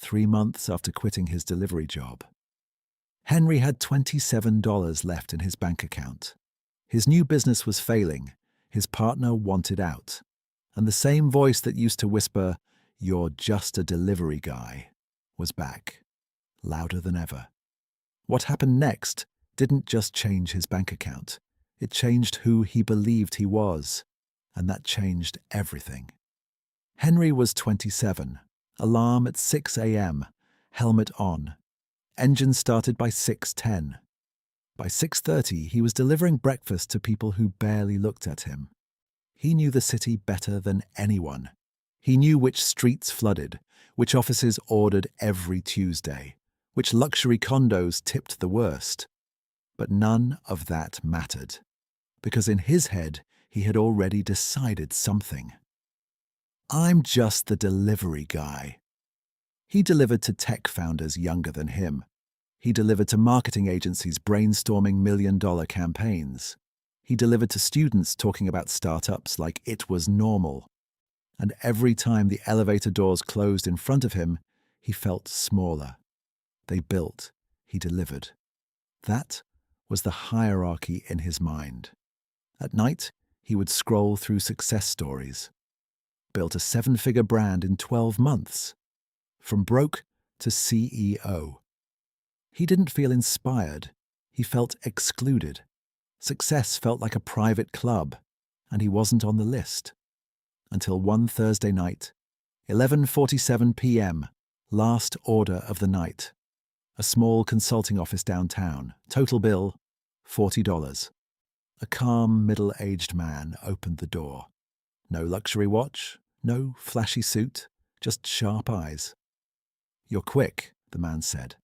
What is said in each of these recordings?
3 months after quitting his delivery job. Henry had $27 left in his bank account. His new business was failing, his partner wanted out, and the same voice that used to whisper, "You're just a delivery guy," was back, louder than ever. What happened next didn't just change his bank account, it changed who he believed he was, and that changed everything. Henry was 27, alarm at 6 a.m., helmet on. Engine started by 6:10. By 6:30, he was delivering breakfast to people who barely looked at him. He knew the city better than anyone. He knew which streets flooded, which offices ordered every Tuesday, which luxury condos tipped the worst. But none of that mattered, because in his head, he had already decided something. I'm just the delivery guy. He delivered to tech founders younger than him. He delivered to marketing agencies brainstorming million-dollar campaigns. He delivered to students talking about startups like it was normal. And every time the elevator doors closed in front of him, he felt smaller. They built, he delivered. That was the hierarchy in his mind. At night, he would scroll through success stories. Built a 7-figure brand in 12 months. From broke to CEO. He didn't feel inspired. He felt excluded. Success felt like a private club, and he wasn't on the list. Until one Thursday night, 11:47 p.m., last order of the night. A small consulting office downtown. Total bill, $40. A calm, middle-aged man opened the door. No luxury watch, no flashy suit, just sharp eyes. "You're quick," the man said.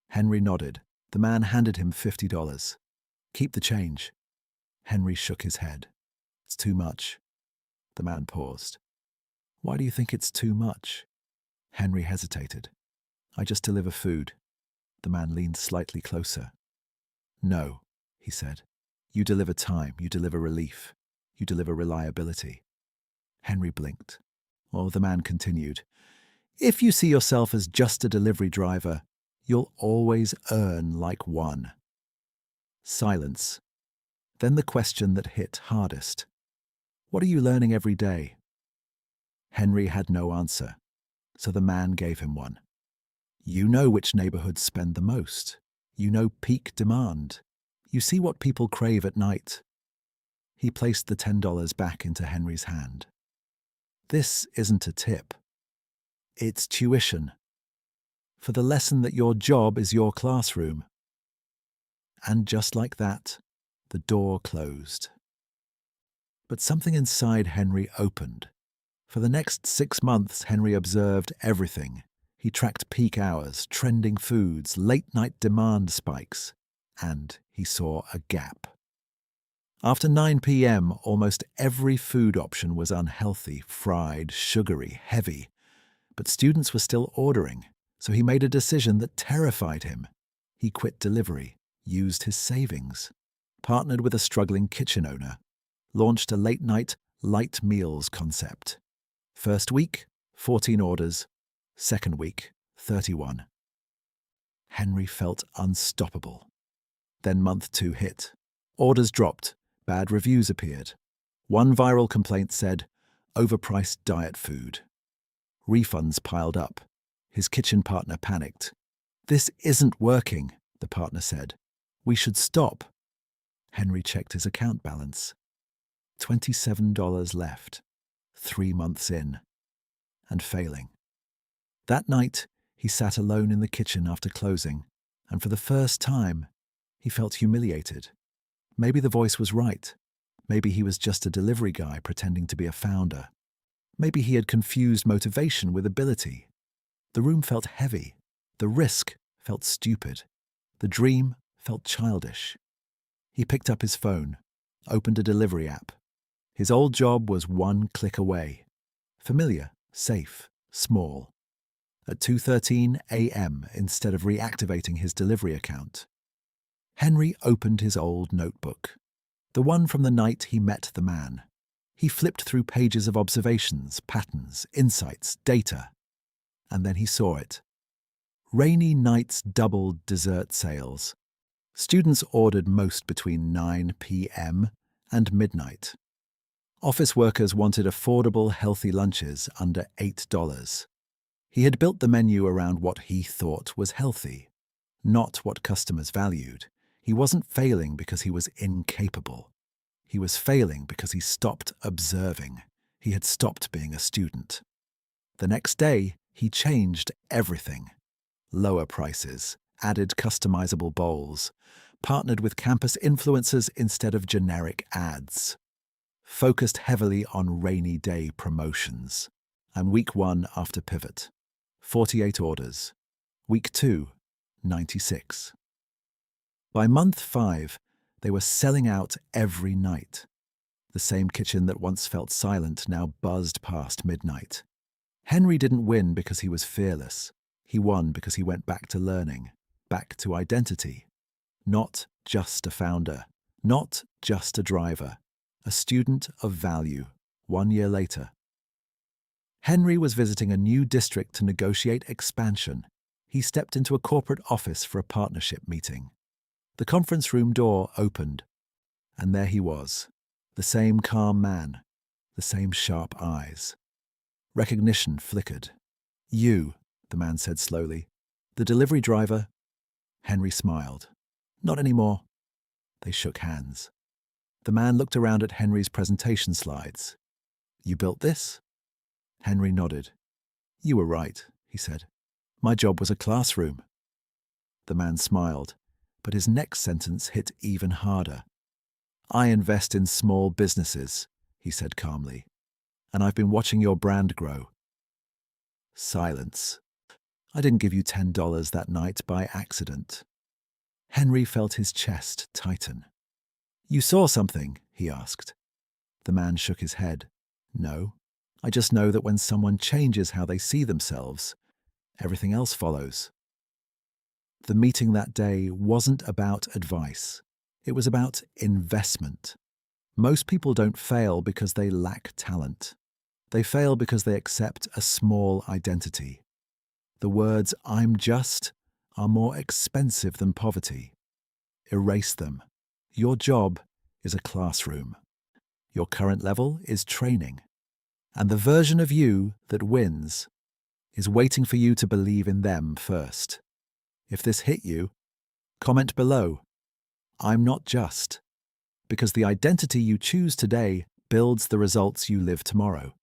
Henry nodded. The man handed him $50. "Keep the change." Henry shook his head. "It's too much." The man paused. "Why do you think it's too much?" Henry hesitated. "I just deliver food." The man leaned slightly closer. "No," he said. "You deliver time, you deliver relief, you deliver reliability." Henry blinked. Well, the man continued. "If you see yourself as just a delivery driver, you'll always earn like one." Silence. Then the question that hit hardest. "What are you learning every day?" Henry had no answer, so the man gave him one. "You know which neighborhoods spend the most. You know peak demand. You see what people crave at night." He placed the $10 back into Henry's hand. "This isn't a tip. It's tuition. For the lesson that your job is your classroom." And just like that, the door closed. But something inside Henry opened. For the next 6 months, Henry observed everything. He tracked peak hours, trending foods, late-night demand spikes, and he saw a gap. After 9 p.m., almost every food option was unhealthy, fried, sugary, heavy. But students were still ordering, so he made a decision that terrified him. He quit delivery, used his savings, partnered with a struggling kitchen owner, launched a late-night light meals concept. First week, 14 orders. Second week, 31. Henry felt unstoppable. Then month 2 hit. Orders dropped. Bad reviews appeared. One viral complaint said, "Overpriced diet food." Refunds piled up. His kitchen partner panicked. "This isn't working," the partner said. "We should stop." Henry checked his account balance. $27 left, 3 months in, and failing. That night, he sat alone in the kitchen after closing, and for the first time, he felt humiliated. Maybe the voice was right. Maybe he was just a delivery guy pretending to be a founder. Maybe he had confused motivation with ability. The room felt heavy. The risk felt stupid. The dream felt childish. He picked up his phone, opened a delivery app. His old job was 1 click away. Familiar, safe, small. At 2:13 a.m., instead of reactivating his delivery account, Henry opened his old notebook, the one from the night he met the man. He flipped through pages of observations, patterns, insights, data. And then he saw it. Rainy nights doubled dessert sales. Students ordered most between 9 p.m. and midnight. Office workers wanted affordable, healthy lunches under $8. He had built the menu around what he thought was healthy, not what customers valued. He wasn't failing because he was incapable. He was failing because he stopped observing. He had stopped being a student. The next day, he changed everything. Lower prices, added customizable bowls, partnered with campus influencers instead of generic ads, focused heavily on rainy day promotions. And week 1 after pivot, 48 orders. Week 2, 96. By month 5, they were selling out every night. The same kitchen that once felt silent now buzzed past midnight. Henry didn't win because he was fearless. He won because he went back to learning, back to identity. Not just a founder, not just a driver, a student of value. 1 year later, Henry was visiting a new district to negotiate expansion. He stepped into a corporate office for a partnership meeting. The conference room door opened, and there he was, the same calm man, the same sharp eyes. Recognition flickered. "You," the man said slowly. "The delivery driver?" Henry smiled. "Not anymore." They shook hands. The man looked around at Henry's presentation slides. "You built this?" Henry nodded. "You were right," he said. "My job was a classroom." The man smiled, but his next sentence hit even harder. "I invest in small businesses," he said calmly, "and I've been watching your brand grow." Silence. "I didn't give you $10 that night by accident." Henry felt his chest tighten. "You saw something?" he asked. The man shook his head. "No. I just know that when someone changes how they see themselves, everything else follows." The meeting that day wasn't about advice. It was about investment. Most people don't fail because they lack talent. They fail because they accept a small identity. The words "I'm just" are more expensive than poverty. Erase them. Your job is a classroom. Your current level is training. And the version of you that wins is waiting for you to believe in them first. If this hit you, comment below. "I'm not just," because the identity you choose today builds the results you live tomorrow.